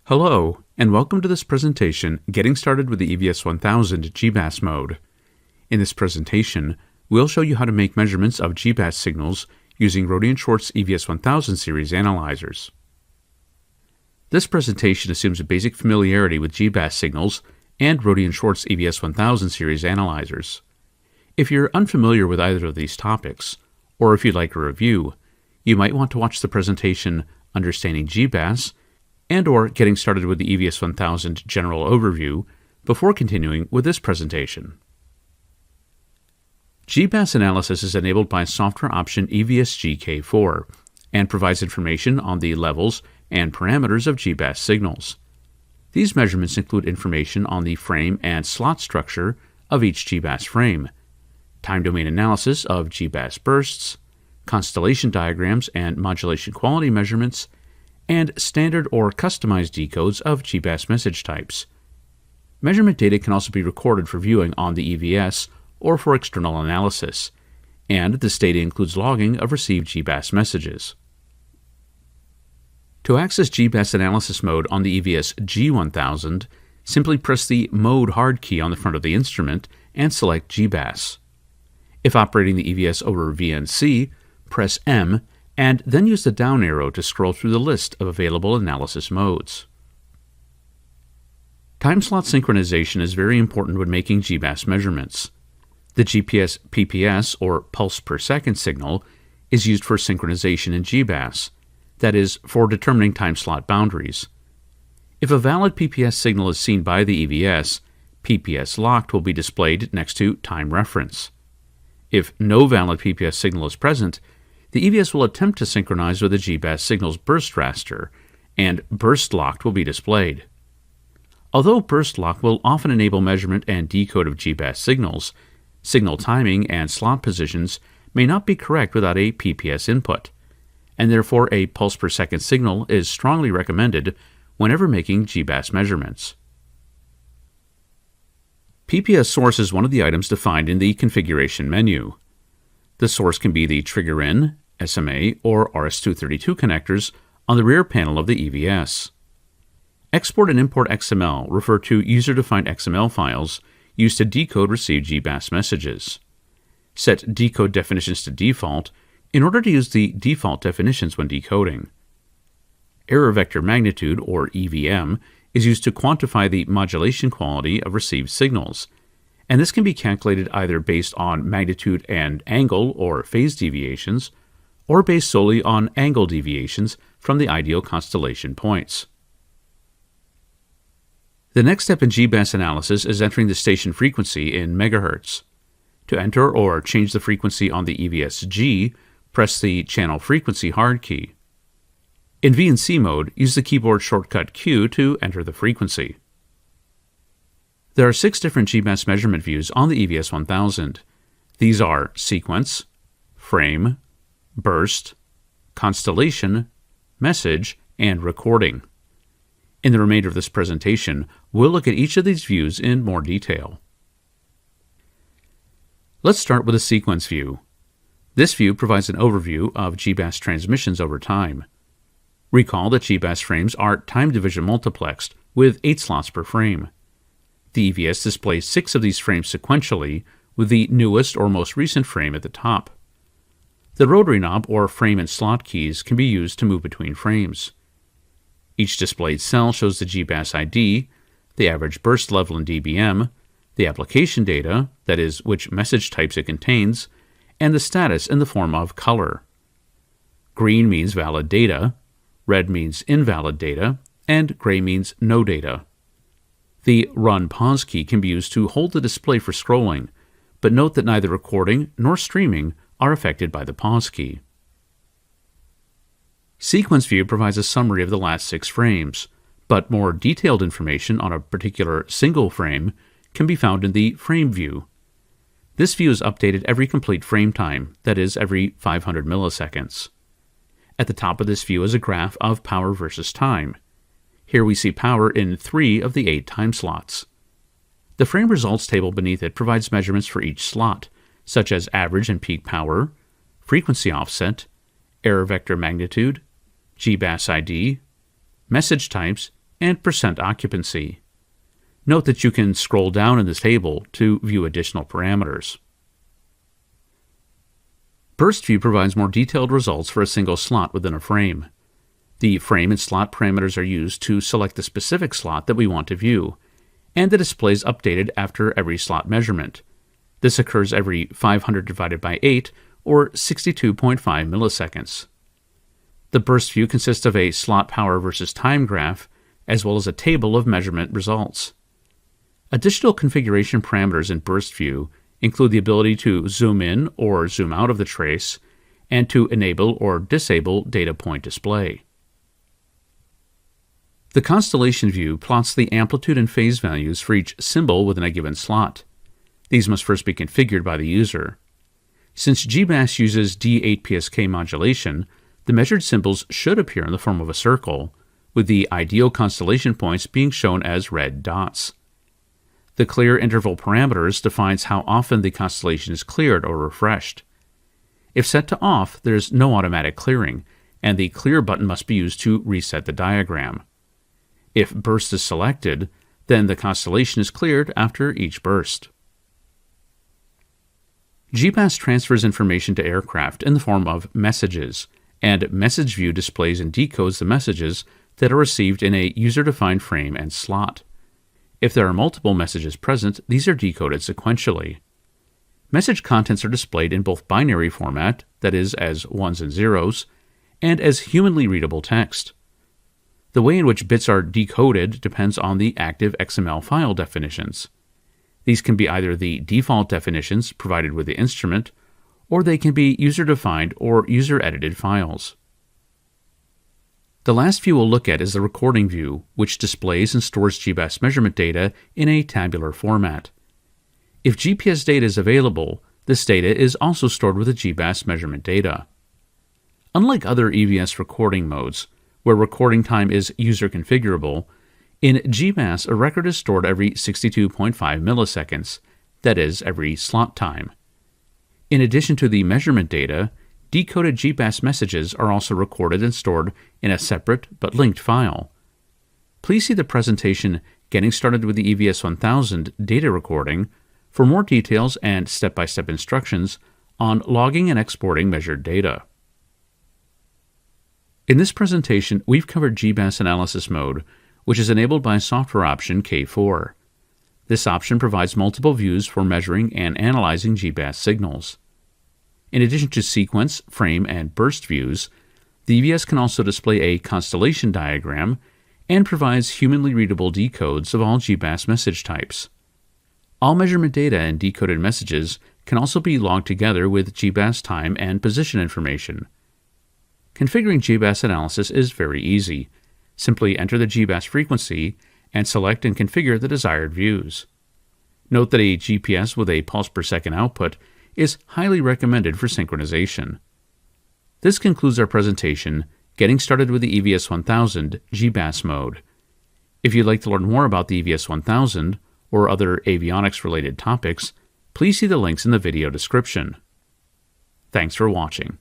Hello, and welcome to this presentation, Getting Started with the EVS1000 GBAS mode. In this presentation, we'll show you how to make measurements of GBAS signals using Rohde and Schwarz EVS1000 series analyzers. This presentation assumes a basic familiarity with GBAS signals and Rohde and Schwarz EVS1000 series analyzers. If you're unfamiliar with either of these topics, or if you'd like a review, you might want to watch the presentation Understanding GBAS and/or Getting Started with the EVS1000 General Overview before continuing with this presentation. GBAS analysis is enabled by software option EVSg1000 and provides information on the levels and parameters of GBAS signals. These measurements include information on the frame and slot structure of each GBAS frame, time domain analysis of GBAS bursts, constellation diagrams and modulation quality measurements, and standard or customized decodes of GBAS message types. Measurement data can also be recorded for viewing on the EVS or for external analysis, and this data includes logging of received GBAS messages. To access GBAS analysis mode on the EVSg1000, simply press the Mode hard key on the front of the instrument and select GBAS. If operating the EVS over VNC, press M and then use the down arrow to scroll through the list of available analysis modes. Time slot synchronization is very important when making GBAS measurements. The GPS PPS, or pulse per second signal, is used for synchronization in GBAS, that is, for determining time slot boundaries. If a valid PPS signal is seen by the EVS, PPS locked will be displayed next to time reference. If no valid PPS signal is present, the EVS will attempt to synchronize with the GBAS signal's burst raster, and burst locked will be displayed. Although burst lock will often enable measurement and decode of GBAS signals, signal timing and slot positions may not be correct without a PPS input, and therefore a pulse per second signal is strongly recommended whenever making GBAS measurements. PPS source is one of the items defined in the configuration menu. The source can be the trigger-in, SMA, or RS-232 connectors on the rear panel of the EVS. Export and import XML refer to user-defined XML files used to decode received GBAS messages. Set decode definitions to default in order to use the default definitions when decoding. Error vector magnitude, or EVM, is used to quantify the modulation quality of received signals, and this can be calculated either based on magnitude and angle or phase deviations, or based solely on angle deviations from the ideal constellation points. The next step in GBAS analysis is entering the station frequency in megahertz. To enter or change the frequency on the EVSg, press the Channel Frequency hard key. In VNC mode, use the keyboard shortcut Q to enter the frequency. There are 6 different GBAS measurement views on the EVS1000. These are Sequence, Frame, Burst, Constellation, Message, and Recording. In the remainder of this presentation, we'll look at each of these views in more detail. Let's start with a Sequence view. This view provides an overview of GBAS transmissions over time. Recall that GBAS frames are time division multiplexed with 8 slots per frame. The EVS displays 6 of these frames sequentially, with the newest or most recent frame at the top. The rotary knob or frame and slot keys can be used to move between frames. Each displayed cell shows the GBAS ID, the average burst level in dBm, the application data, that is, which message types it contains, and the status in the form of color. Green means valid data, red means invalid data, and gray means no data. The Run Pause key can be used to hold the display for scrolling, but note that neither recording nor streaming are affected by the pause key. Sequence view provides a summary of the last 6 frames, but more detailed information on a particular single frame can be found in the Frame view. This view is updated every complete frame time, that is, every 500 milliseconds. At the top of this view is a graph of power versus time. Here we see power in 3 of the 8 time slots. The frame results table beneath it provides measurements for each slot, such as average and peak power, frequency offset, error vector magnitude, GBAS ID, message types, and percent occupancy. Note that you can scroll down in this table to view additional parameters. Burst View provides more detailed results for a single slot within a frame. The frame and slot parameters are used to select the specific slot that we want to view, and the display is updated after every slot measurement. This occurs every 500 divided by 8, or 62.5 milliseconds. The burst view consists of a slot power versus time graph, as well as a table of measurement results. Additional configuration parameters in burst view include the ability to zoom in or zoom out of the trace, and to enable or disable data point display. The constellation view plots the amplitude and phase values for each symbol within a given slot. These must first be configured by the user. Since GBAS uses D8PSK modulation, the measured symbols should appear in the form of a circle, with the ideal constellation points being shown as red dots. The clear interval parameters defines how often the constellation is cleared or refreshed. If set to off, there is no automatic clearing, and the clear button must be used to reset the diagram. If burst is selected, then the constellation is cleared after each burst. GBAS transfers information to aircraft in the form of messages, and Message View displays and decodes the messages that are received in a user-defined frame and slot. If there are multiple messages present, these are decoded sequentially. Message contents are displayed in both binary format, that is, as ones and zeros, and as humanly readable text. The way in which bits are decoded depends on the active XML file definitions. These can be either the default definitions provided with the instrument, or they can be user-defined or user-edited files. The last view we'll look at is the recording view, which displays and stores GBAS measurement data in a tabular format. If GPS data is available, this data is also stored with the GBAS measurement data. Unlike other EVS recording modes, where recording time is user-configurable, in GBAS a record is stored every 62.5 milliseconds, that is, every slot time. In addition to the measurement data, decoded GBAS messages are also recorded and stored in a separate but linked file. Please see the presentation Getting Started with the EVS1000 Data Recording for more details and step-by-step instructions on logging and exporting measured data. In this presentation, we've covered GBAS analysis mode, which is enabled by software option K4. This option provides multiple views for measuring and analyzing GBAS signals. In addition to sequence, frame, and burst views, the EVS can also display a constellation diagram and provides humanly readable decodes of all GBAS message types. All measurement data and decoded messages can also be logged together with GBAS time and position information. Configuring GBAS analysis is very easy. Simply enter the GBAS frequency and select and configure the desired views. Note that a GPS with a pulse per second output is highly recommended for synchronization. This concludes our presentation, Getting Started with the EVS1000 GBAS mode. If you'd like to learn more about the EVS1000 or other avionics-related topics, please see the links in the video description. Thanks for watching.